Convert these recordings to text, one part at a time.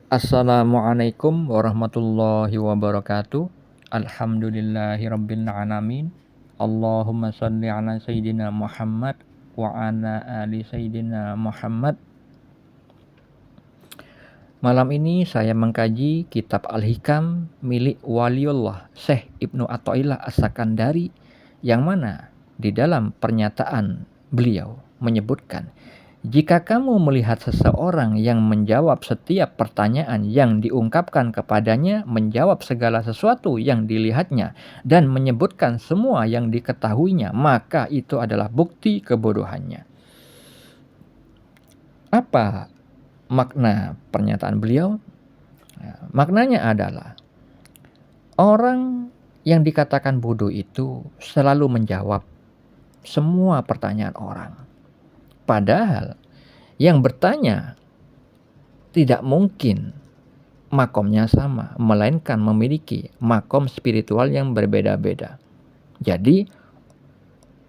Assalamualaikum warahmatullahi wabarakatuh. Alhamdulillahirabbil alamin. Allahumma shalli ala sayyidina Muhammad wa ala ali sayyidina Muhammad. Malam ini saya mengkaji kitab Al-Hikam milik Waliullah Syekh Ibnu Athaillah As-Sakandari, yang mana di dalam pernyataan beliau menyebutkan, jika kamu melihat seseorang yang menjawab setiap pertanyaan yang diungkapkan kepadanya, menjawab segala sesuatu yang dilihatnya, dan menyebutkan semua yang diketahuinya, maka itu adalah bukti kebodohannya. Apa makna pernyataan beliau? Maknanya adalah orang yang dikatakan bodoh itu selalu menjawab semua pertanyaan orang. Padahal yang bertanya tidak mungkin makomnya sama, melainkan memiliki makom spiritual yang berbeda-beda. Jadi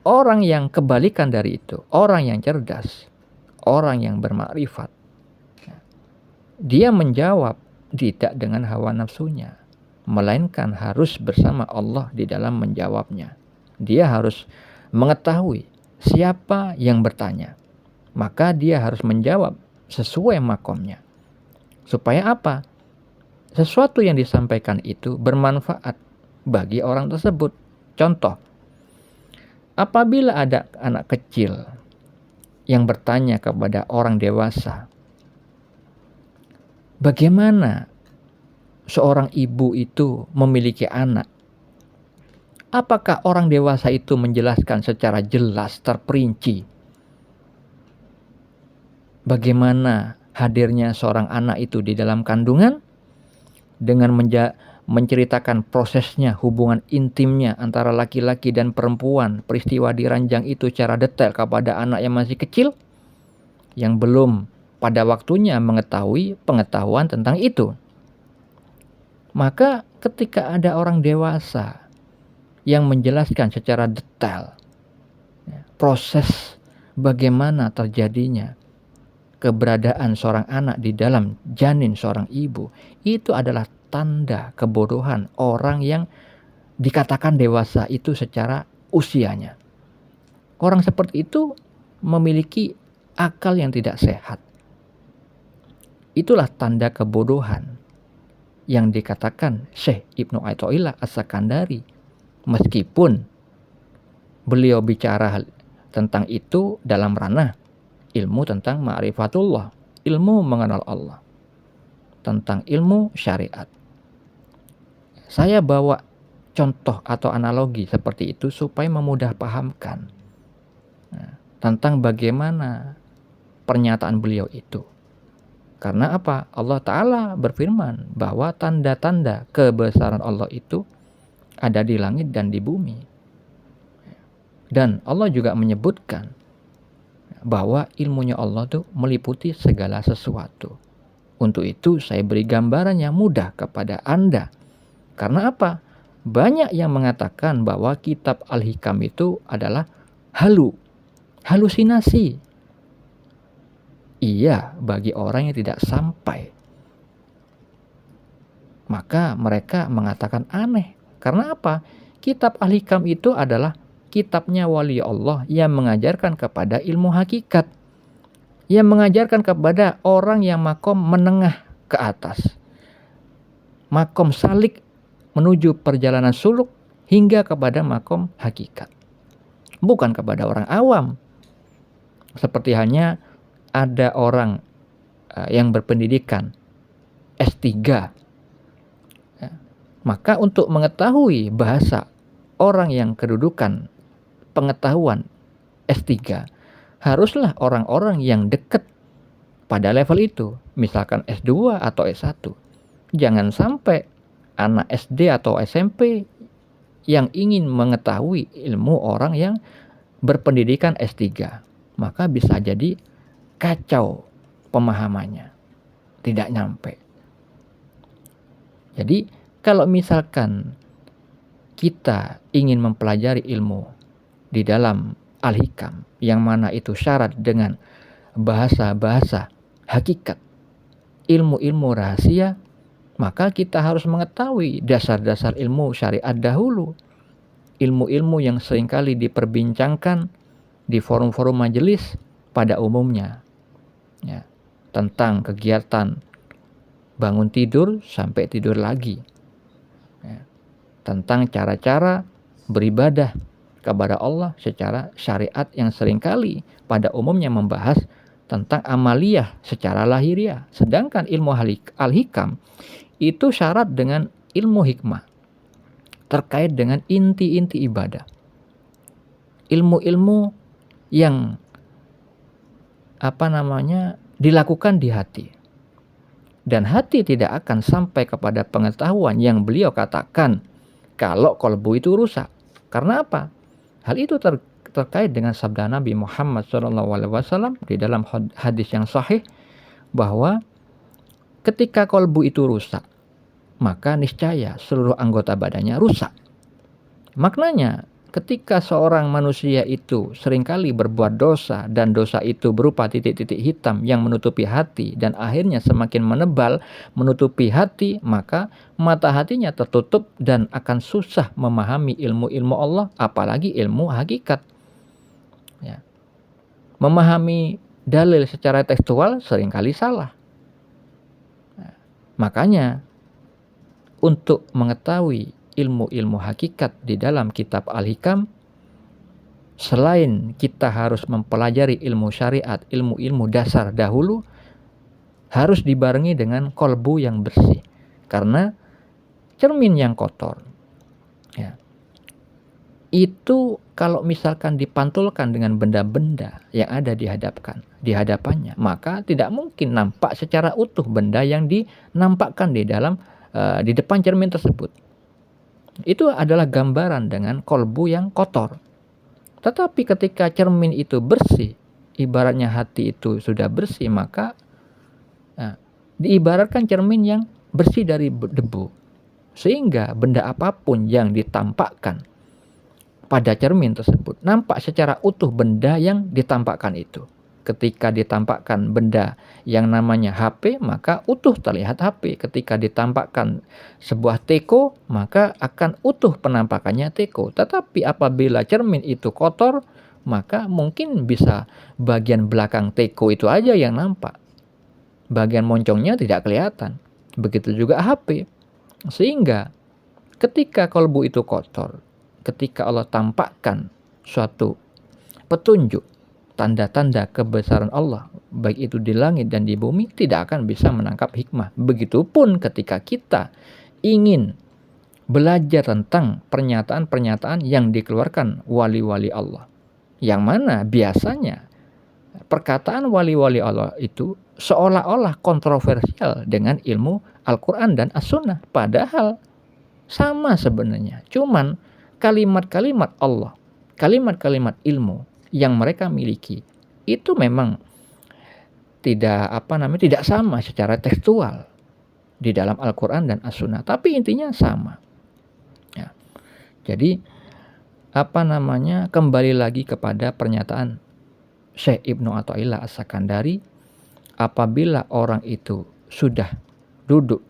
orang yang kebalikan dari itu, orang yang cerdas, orang yang bermakrifat, dia menjawab tidak dengan hawa nafsunya, melainkan harus bersama Allah di dalam menjawabnya. Dia harus mengetahui siapa yang bertanya, maka dia harus menjawab sesuai makomnya. Supaya apa? Sesuatu yang disampaikan itu bermanfaat bagi orang tersebut. Contoh, apabila ada anak kecil yang bertanya kepada orang dewasa, bagaimana seorang ibu itu memiliki anak? Apakah orang dewasa itu menjelaskan secara jelas, terperinci, bagaimana hadirnya seorang anak itu di dalam kandungan, dengan menceritakan prosesnya, hubungan intimnya antara laki-laki dan perempuan, peristiwa di ranjang itu secara detail kepada anak yang masih kecil, yang belum pada waktunya mengetahui pengetahuan tentang itu. Maka ketika ada orang dewasa yang menjelaskan secara detail proses bagaimana terjadinya keberadaan seorang anak di dalam janin seorang ibu, itu adalah tanda kebodohan orang yang dikatakan dewasa itu secara usianya. Orang seperti itu memiliki akal yang tidak sehat. Itulah tanda kebodohan yang dikatakan Syekh Ibnu Athaillah As-Sakandari. Meskipun beliau bicara tentang itu dalam ranah ilmu tentang ma'rifatullah, ilmu mengenal Allah, tentang ilmu syariat. Saya bawa contoh atau analogi seperti itu supaya memudah pahamkan tentang bagaimana pernyataan beliau itu. Karena apa? Allah Ta'ala berfirman bahwa tanda-tanda kebesaran Allah itu ada di langit dan di bumi. Dan Allah juga menyebutkan bahwa ilmunya Allah itu meliputi segala sesuatu. Untuk itu saya beri gambaran yang mudah kepada Anda. Karena apa? Banyak yang mengatakan bahwa kitab Al-Hikam itu adalah halusinasi. Iya, bagi orang yang tidak sampai. Maka mereka mengatakan aneh. Karena apa? Kitab Al-Hikam itu adalah kitabnya wali Allah yang mengajarkan kepada ilmu hakikat, yang mengajarkan kepada orang yang makom menengah ke atas, makom salik menuju perjalanan suluk hingga kepada makom hakikat, bukan kepada orang awam. Seperti hanya ada orang yang berpendidikan S3, maka untuk mengetahui bahasa orang yang kedudukan pengetahuan S3, haruslah orang-orang yang dekat pada level itu, misalkan S2 atau S1. Jangan sampai anak SD atau SMP yang ingin mengetahui ilmu orang yang berpendidikan S3, maka bisa jadi kacau pemahamannya, tidak nyampe. Jadi kalau misalkan kita ingin mempelajari ilmu di dalam Al-Hikam, yang mana itu syarat dengan bahasa-bahasa hakikat ilmu-ilmu rahasia, maka kita harus mengetahui dasar-dasar ilmu syariat dahulu. Ilmu-ilmu yang seringkali diperbincangkan di forum-forum majelis pada umumnya, ya, tentang kegiatan bangun tidur sampai tidur lagi, ya, tentang cara-cara beribadah kepada Allah secara syariat yang seringkali pada umumnya membahas tentang amaliyah secara lahiriah. Sedangkan ilmu al-hikam itu syarat dengan ilmu hikmah terkait dengan inti-inti ibadah. Ilmu-ilmu yang dilakukan di hati. Dan hati tidak akan sampai kepada pengetahuan yang beliau katakan kalau qalbu itu rusak. Karena apa? Hal itu terkait dengan sabda Nabi Muhammad SAW di dalam hadis yang sahih, bahwa ketika qalbu itu rusak, maka niscaya seluruh anggota badannya rusak. Maknanya, ketika seorang manusia itu seringkali berbuat dosa, dan dosa itu berupa titik-titik hitam yang menutupi hati, dan akhirnya semakin menebal menutupi hati, maka mata hatinya tertutup dan akan susah memahami ilmu-ilmu Allah, apalagi ilmu hakikat. Ya. Memahami dalil secara tekstual seringkali salah. Nah, makanya untuk mengetahui ilmu-ilmu hakikat di dalam kitab Al-Hikam, selain kita harus mempelajari ilmu syariat, ilmu-ilmu dasar dahulu, harus dibarengi dengan qalbu yang bersih. Karena cermin yang kotor, ya, itu kalau misalkan dipantulkan dengan benda-benda yang ada di hadapannya, maka tidak mungkin nampak secara utuh benda yang dinampakkan di depan cermin tersebut. Itu adalah gambaran dengan qalbu yang kotor. Tetapi ketika cermin itu bersih, ibaratnya hati itu sudah bersih, maka diibaratkan cermin yang bersih dari debu. Sehingga benda apapun yang ditampakkan pada cermin tersebut nampak secara utuh benda yang ditampakkan itu. Ketika ditampakkan benda yang namanya HP, maka utuh terlihat HP. Ketika ditampakkan sebuah teko, maka akan utuh penampakannya teko. Tetapi apabila cermin itu kotor, maka mungkin bisa bagian belakang teko itu aja yang nampak. Bagian moncongnya tidak kelihatan. Begitu juga HP. Sehingga ketika qalbu itu kotor, ketika Allah tampakkan suatu petunjuk, tanda-tanda kebesaran Allah, baik itu di langit dan di bumi, tidak akan bisa menangkap hikmah. Begitupun ketika kita ingin belajar tentang pernyataan-pernyataan yang dikeluarkan wali-wali Allah, yang mana biasanya perkataan wali-wali Allah itu seolah-olah kontroversial dengan ilmu Al-Quran dan As-Sunnah. Padahal sama sebenarnya. Cuman kalimat-kalimat Allah, kalimat-kalimat ilmu yang mereka miliki itu memang tidak sama secara tekstual di dalam Al-Quran dan As-Sunnah, tapi intinya sama. Ya. Jadi kembali lagi kepada pernyataan Syekh Ibnu Athaillah As-Sakandari, apabila orang itu sudah duduk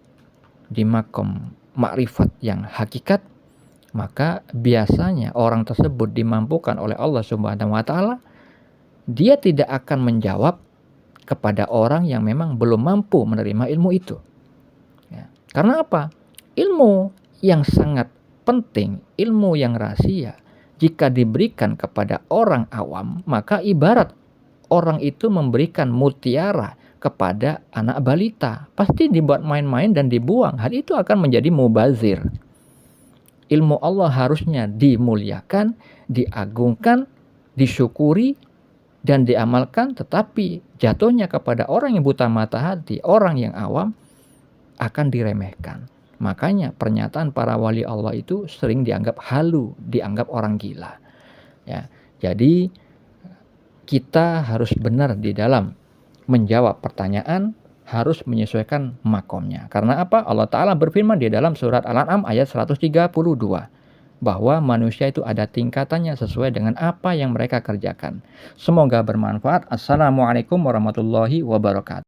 di makom makrifat yang hakikat, maka biasanya orang tersebut dimampukan oleh Allah Subhanahu wa Ta'ala, dia tidak akan menjawab kepada orang yang memang belum mampu menerima ilmu itu. Ya. Karena apa? Ilmu yang sangat penting, ilmu yang rahasia, jika diberikan kepada orang awam, maka ibarat orang itu memberikan mutiara kepada anak balita. Pasti dibuat main-main dan dibuang. Hal itu akan menjadi mubazir. Ilmu Allah harusnya dimuliakan, diagungkan, disyukuri, dan diamalkan. Tetapi jatuhnya kepada orang yang buta mata hati, orang yang awam, akan diremehkan. Makanya pernyataan para wali Allah itu sering dianggap halu, dianggap orang gila. Ya, jadi kita harus benar di dalam menjawab pertanyaan, harus menyesuaikan makomnya. Karena apa? Allah Ta'ala berfirman di dalam surat Al-An'am ayat 132, bahwa manusia itu ada tingkatannya sesuai dengan apa yang mereka kerjakan. Semoga bermanfaat. Assalamualaikum warahmatullahi wabarakatuh.